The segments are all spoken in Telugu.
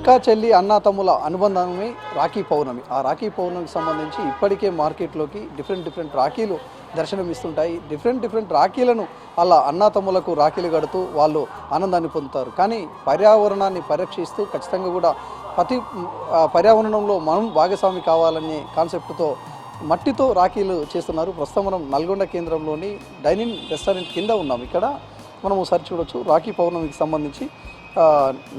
అక్కా చెల్లి అన్నా తమ్ముల అనుబంధమే రాఖీ పౌర్ణమి. ఆ రాఖీ పౌర్ణమికి సంబంధించి ఇప్పటికే మార్కెట్లోకి డిఫరెంట్ రాఖీలు దర్శనమిస్తుంటాయి. డిఫరెంట్ రాఖీలను అలా అన్నా తమ్ములకు రాఖీలు కడుతూ వాళ్ళు ఆనందాన్ని పొందుతారు. కానీ పర్యావరణాన్ని పరిరక్షిస్తూ ఖచ్చితంగా కూడా పర్యావరణంలో మనం భాగస్వామి కావాలనే కాన్సెప్ట్తో మట్టితో రాఖీలు చేస్తున్నారు. ప్రస్తుతం మనం నల్గొండ కేంద్రంలోని డైనింగ్ రెస్టారెంట్ కింద ఉన్నాం. ఇక్కడ మనం ఒకసారి చూడొచ్చు రాఖీ పౌర్ణమికి సంబంధించి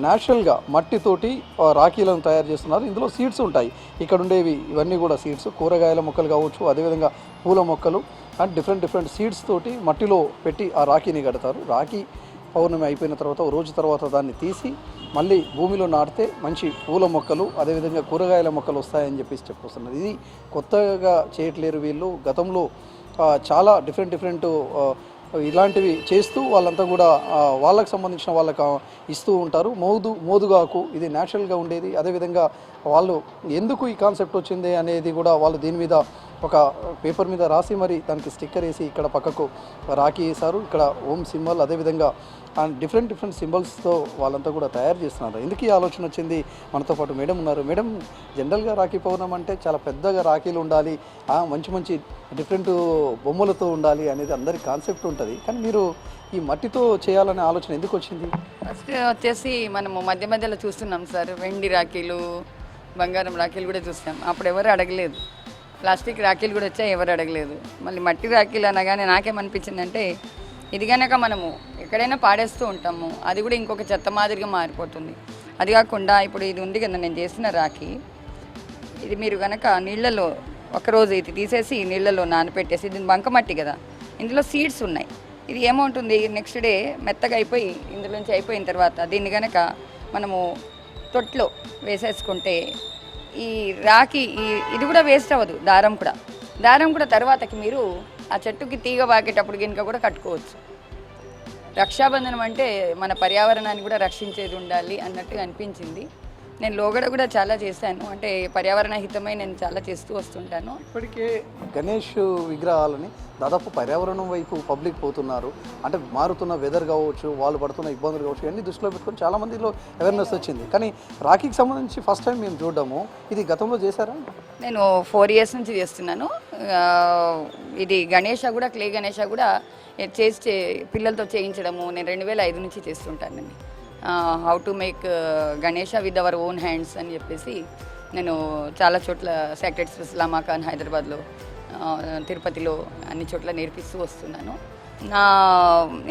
న్యాచురల్గా మట్టితోటి రాఖీలను తయారు చేస్తున్నారు. ఇందులో సీడ్స్ ఉంటాయి. ఇక్కడ ఉండేవి ఇవన్నీ కూడా సీడ్స్, కూరగాయల మొక్కలు కావచ్చు, అదేవిధంగా పూల మొక్కలు అండ్ డిఫరెంట్ సీడ్స్ తోటి మట్టిలో పెట్టి ఆ రాఖీని కడతారు. రాఖీ పౌర్ణమి అయిపోయిన తర్వాత ఓ రోజు తర్వాత దాన్ని తీసి మళ్ళీ భూమిలో నాటితే మంచి పూల మొక్కలు అదేవిధంగా కూరగాయల మొక్కలు వస్తాయని చెప్పొస్తున్నారు. ఇది కొత్తగా చేయట్లేరు వీళ్ళు. గతంలో చాలా డిఫరెంట్ ఇలాంటివి చేస్తూ వాళ్ళంతా కూడా వాళ్ళకు సంబంధించిన వాళ్ళకు ఇస్తూ ఉంటారు. మోదుగాకు ఇది న్యాచురల్గా ఉండేది. అదేవిధంగా వాళ్ళు ఎందుకు ఈ కాన్సెప్ట్ వచ్చింది అనేది కూడా వాళ్ళు దీని మీద ఒక పేపర్ మీద రాసి మరి దానికి స్టిక్కర్ వేసి ఇక్కడ పక్కకు రాఖీ వేశారు. ఇక్కడ ఓం సింబల్ అదేవిధంగా డిఫరెంట్ సింబల్స్తో వాళ్ళంతా కూడా తయారు చేస్తున్నారు. ఎందుకు ఈ ఆలోచన వచ్చింది? మనతో పాటు మేడం ఉన్నారు. మేడం, జనరల్గా రాఖీ పౌర్ణమి అంటే చాలా పెద్దగా రాఖీలు ఉండాలి, మంచి డిఫరెంట్ బొమ్మలతో ఉండాలి అనేది అందరి కాన్సెప్ట్ ఉంటుంది. కానీ మీరు ఈ మట్టితో చేయాలనే ఆలోచన ఎందుకు వచ్చింది? ఫస్ట్ వచ్చేసి మనము మధ్యలో చూస్తున్నాం సార్, వెండి రాఖీలు, బంగారం రాఖీలు కూడా చూస్తాం. అప్పుడు ఎవరు అడగలేదు. ప్లాస్టిక్ రాఖీలు కూడా వచ్చాయి, ఎవరు అడగలేదు. మళ్ళీ మట్టి రాఖీలు అనగానే నాకేమనిపించిందంటే, ఇది కనుక మనము ఎక్కడైనా పాడేస్తూ ఉంటాము, అది కూడా ఇంకొక చెత్త మాదిరిగా మారిపోతుంది. అది కాకుండా ఇప్పుడు ఇది ఉంది కదా నేను చేసిన రాఖీ, ఇది మీరు కనుక నీళ్ళలో ఒకరోజు ఇది తీసేసి నీళ్ళలో నానపెట్టేసి, దీని బంకమట్టి కదా, ఇందులో సీడ్స్ ఉన్నాయి. ఇది ఏమవుతుంది, నెక్స్ట్ డే మెత్తగా అయిపోయి ఇందులోంచి అయిపోయిన తర్వాత దీన్ని కనుక మనము తొట్లో వేసేసుకుంటే ఈ రాఖీ ఇది కూడా వేస్ట్ అవ్వదు. దారం కూడా తర్వాతకి మీరు ఆ చెట్టుకి తీగ పాకేటప్పుడు గినక కూడా కట్టుకోవచ్చు. రక్షాబంధనం అంటే మన పర్యావరణాన్ని కూడా రక్షించేది ఉండాలి అన్నట్టుగా అనిపించింది. నేను లోగడ కూడా చాలా చేశాను, అంటే పర్యావరణ హితమై నేను చాలా చేస్తూ వస్తుంటాను. ఇప్పటికే గణేష్ విగ్రహాలని దాదాపు పర్యావరణం వైపు పబ్లిక్ పోతున్నారు. అంటే మారుతున్న వెదర్ కావచ్చు, వాళ్ళు పడుతున్న ఇబ్బందులు కావచ్చు, ఇవన్నీ దృష్టిలో పెట్టుకొని చాలామందిలో అవేర్నెస్ వచ్చింది. కానీ రాఖీకి సంబంధించి ఫస్ట్ టైం మేము చూడడము, ఇది గతంలో చేశారా? నేను 4 years నుంచి చేస్తున్నాను. ఇది గణేష కూడా, క్లే గణేష కూడా చేసి పిల్లలతో చేయించడము నేను 2005 నుంచి చేస్తుంటానండి. How to make Ganesha with our own hands అని చెప్పేసి నేను చాలా చోట్ల సెక్రెటరీస్ లామాఖాన్, హైదరాబాద్లో, తిరుపతిలో అన్ని చోట్ల నేర్పిస్తూ వస్తున్నాను.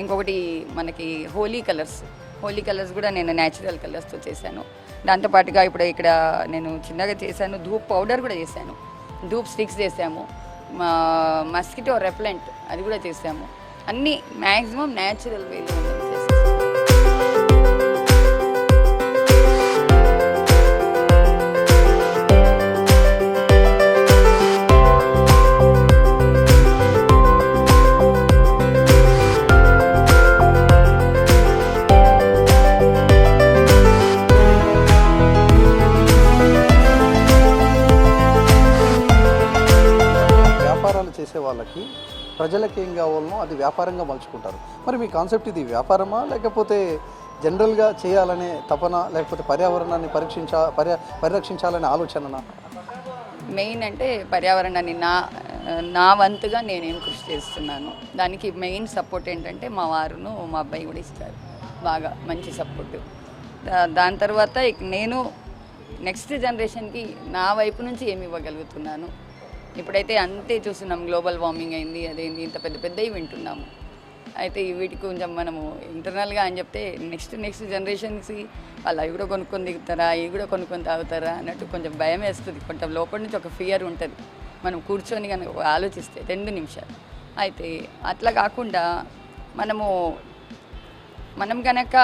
ఇంకొకటి మనకి హోలీ కలర్స్ కూడా నేను న్యాచురల్ కలర్స్తో చేశాను. దాంతోపాటుగా ఇప్పుడు ఇక్కడ నేను చిన్నగా చేశాను, ధూప్ పౌడర్ కూడా చేశాను, ధూప్ స్టిక్స్ చేసాము, మస్కిటో రెప్లెంట్ అది కూడా చేసాము. అన్నీ మ్యాక్సిమం న్యాచురల్ వేలో చేసే వాళ్ళకి ప్రజలకి ఏం కావాలనో అది వ్యాపారంగా మలుచుకుంటారు. మరి మీ కాన్సెప్ట్ ఇది వ్యాపారమా, లేకపోతే జనరల్గా చేయాలనే తపన, లేకపోతే పర్యావరణాన్ని పరిరక్షించాలనే ఆలోచననా? మెయిన్ అంటే పర్యావరణాన్ని నా వంతుగా నేనేం కృషి చేస్తున్నాను. దానికి మెయిన్ సపోర్ట్ ఏంటంటే మా వారును మా అబ్బాయి కూడా ఇస్తారు, బాగా మంచి సపోర్టు. దాని తర్వాత నేను నెక్స్ట్ జనరేషన్కి నా వైపు నుంచి ఏమి ఇవ్వగలుగుతున్నాను. ఇప్పుడైతే అంతే చూస్తున్నాం, గ్లోబల్ వార్మింగ్ అయింది, అదేంది, ఇంత పెద్దవి వింటున్నాము. అయితే వీటికి కొంచెం మనము ఇంటర్నల్గా అని చెప్తే నెక్స్ట్ జనరేషన్స్కి వాళ్ళు అవి కూడా కొనుక్కొని దిగుతారా, ఇవి కూడా కొనుక్కొని తాగుతారా అన్నట్టు కొంచెం భయం వేస్తుంది. కొంచెం లోపల నుంచి ఒక ఫియర్ ఉంటుంది మనం కూర్చొని కనుక ఆలోచిస్తే 2 నిమిషాలు. అయితే అట్లా కాకుండా మనం కనుక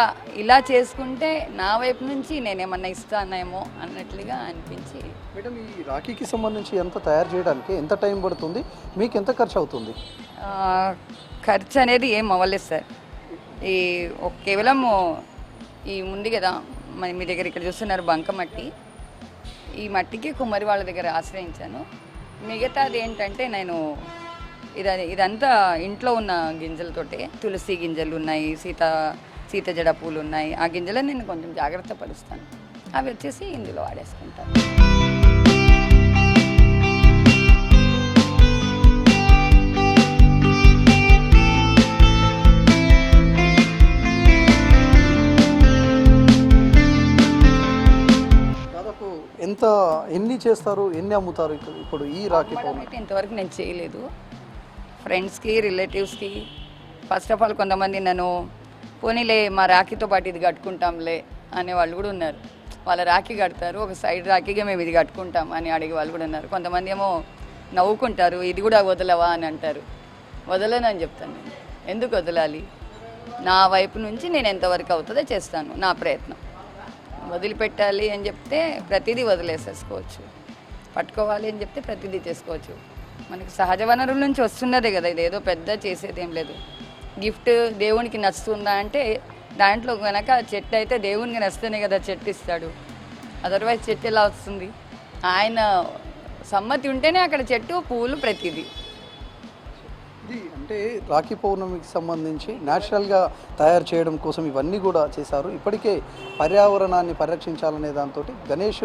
ఇలా చేసుకుంటే నా వైపు నుంచి నేనేమన్నా ఇస్తానేమో అన్నట్లుగా అనిపించి. మేడం, ఈ రాఖీకి సంబంధించి ఎంత తయారు చేయడానికి ఎంత టైం పడుతుంది, మీకు ఎంత ఖర్చు అవుతుంది? ఖర్చు అనేది ఏం అవ్వలేదు సార్. కేవలం ఈ ఉంది కదా మీ దగ్గర ఇక్కడ చూస్తున్నారు బంకమట్టి, ఈ మట్టికి కుమ్మరి వాళ్ళ దగ్గర ఆశ్రయించాను. మిగతాది ఏంటంటే నేను ఇదంతా ఇంట్లో ఉన్న గింజలతోటే, తులసి గింజలు ఉన్నాయి, సీత జడ పూలు ఉన్నాయి. ఆ గింజలను నేను కొంచెం జాగ్రత్త పరుస్తాను. అవి వచ్చేసి ఇందులో వాడేసుకుంటాను. దాదాపు ఎన్ని చేస్తారు, ఎన్ని అమ్ముతారు ఇప్పుడు ఈ రాఖీ అమ్మడం పౌర్ణమి? అయితే ఇంతవరకు నేను చేయలేదు. ఫ్రెండ్స్కి, రిలేటివ్స్కి. ఫస్ట్ ఆఫ్ ఆల్ కొంతమంది నన్ను పోనీలే మా రాఖీతో పాటు ఇది కట్టుకుంటాంలే అనే వాళ్ళు కూడా ఉన్నారు. వాళ్ళ రాఖీ కడతారు, ఒక సైడ్ రాఖీగా మేము ఇది కట్టుకుంటాం అని అడిగే వాళ్ళు కూడా ఉన్నారు. కొంతమంది ఏమో నవ్వుకుంటారు, ఇది కూడా వదలవా అని అంటారు. వదలనని చెప్తాను నేను. ఎందుకు వదలాలి? నా వైపు నుంచి నేను ఎంతవరకు అవుతుందో చేస్తాను, నా ప్రయత్నం. వదిలిపెట్టాలి అని చెప్తే ప్రతిదీ వదిలేసేసుకోవచ్చు, పట్టుకోవాలి అని చెప్తే ప్రతిదీ చేసుకోవచ్చు. మనకి సహజ వనరుల నుంచి వస్తున్నదే కదా, ఇది ఏదో పెద్ద చేసేది ఏం లేదు. గిఫ్ట్ దేవునికి నచ్చుతుందా అంటే దాంట్లో కనుక చెట్టు అయితే దేవునికి నచ్చితేనే కదా చెట్టు ఇస్తాడు. అదర్వైజ్ చెట్టు ఎలా వస్తుంది? ఆయన సమ్మతి ఉంటేనే అక్కడ చెట్టు, పూలు, ప్రతిదీ. ఇది అంటే రాఖీ పౌర్ణమికి సంబంధించి న్యాచురల్గా తయారు చేయడం కోసం ఇవన్నీ కూడా చేశారు. ఇప్పటికే పర్యావరణాన్ని పరిరక్షించాలనే దాంతో గణేష్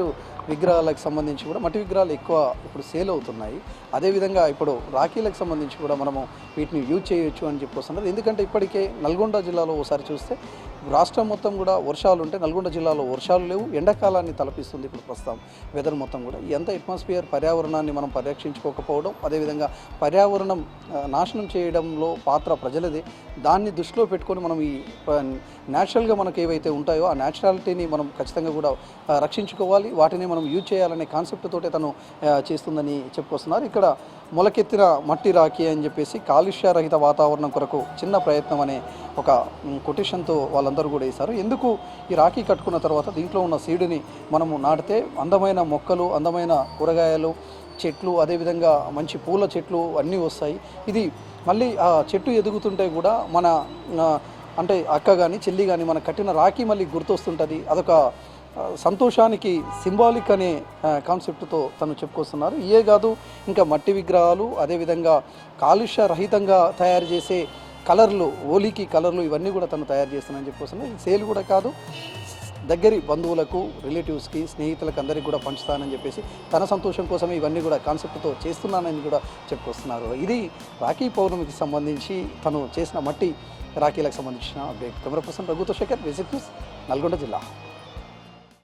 విగ్రహాలకు సంబంధించి కూడా మట్టి విగ్రహాలు ఎక్కువ ఇప్పుడు సేల్ అవుతున్నాయి. అదేవిధంగా ఇప్పుడు రాఖీలకు సంబంధించి కూడా మనము వీటిని యూజ్ చేయొచ్చు అని చెప్పొస్తున్నారు. ఎందుకంటే ఇప్పటికే నల్గొండ జిల్లాలో ఒకసారి చూస్తే రాష్ట్రం మొత్తం కూడా వర్షాలు ఉంటే నల్గొండ జిల్లాలో వర్షాలు లేవు, ఎండాకాలాన్ని తలపిస్తుంది ఇప్పుడు ప్రస్తుతం వెదర్ మొత్తం కూడా. ఎంత అట్మాస్ఫియర్ పర్యావరణాన్ని మనం పరిరక్షించుకోకపోవడం, అదేవిధంగా పర్యావరణం నాశనం చేయడంలో పాత్ర ప్రజలదే. దాన్ని దృష్టిలో పెట్టుకొని మనం ఈ న్యాచురల్గా మనకు ఏవైతే ఉంటాయో ఆ న్యాచురాలిటీని మనం ఖచ్చితంగా కూడా రక్షించుకోవాలి, వాటిని మనం యూజ్ చేయాలనే కాన్సెప్ట్ తోటే తను చేస్తుందని చెప్పుకొస్తున్నారు. ఇక్కడ మొలకెత్తిన మట్టి రాఖీ అని చెప్పేసి కాలుష్య రహిత వాతావరణం కొరకు చిన్న ప్రయత్నం అనే ఒక కొటేషన్తో వాళ్ళందరూ కూడా వేశారు. ఎందుకు ఈ రాఖీ కట్టుకున్న తర్వాత దీంట్లో ఉన్న సీడ్ని మనము నాటితే అందమైన మొక్కలు, అందమైన కూరగాయలు, చెట్లు, అదేవిధంగా మంచి పూల చెట్లు అన్నీ వస్తాయి. ఇది మళ్ళీ ఆ చెట్టు ఎదుగుతుంటే కూడా మన అంటే అక్క కానీ చెల్లి కానీ మన కట్టిన రాఖీ మళ్ళీ గుర్తొస్తుంటుంది. అదొక సంతోషానికి సింబాలిక్ అనే కాన్సెప్ట్తో తను చెప్పుకొస్తున్నారు. ఇయే కాదు, ఇంకా మట్టి విగ్రహాలు, అదేవిధంగా కాలుష్య రహితంగా తయారు చేసే కలర్లు, హోలీకి కలర్లు, ఇవన్నీ కూడా తను తయారు చేస్తున్నానని చెప్పుకొస్తున్నారు. ఇది సేల్ కూడా కాదు, దగ్గరి బంధువులకు, రిలేటివ్స్కి, స్నేహితులకు అందరికీ కూడా పంచుతానని చెప్పేసి తన సంతోషం కోసమే ఇవన్నీ కూడా కాన్సెప్ట్తో చేస్తున్నానని కూడా చెప్పుకొస్తున్నారు. ఇది రాఖీ పౌర్ణమికి సంబంధించి తను చేసిన మట్టి రాఖీలకు సంబంధించిన అప్డేట్. కెమెరా పర్సన్ రఘుతో శేఖర్, విజిట్ న్యూస్, నల్గొండ జిల్లా.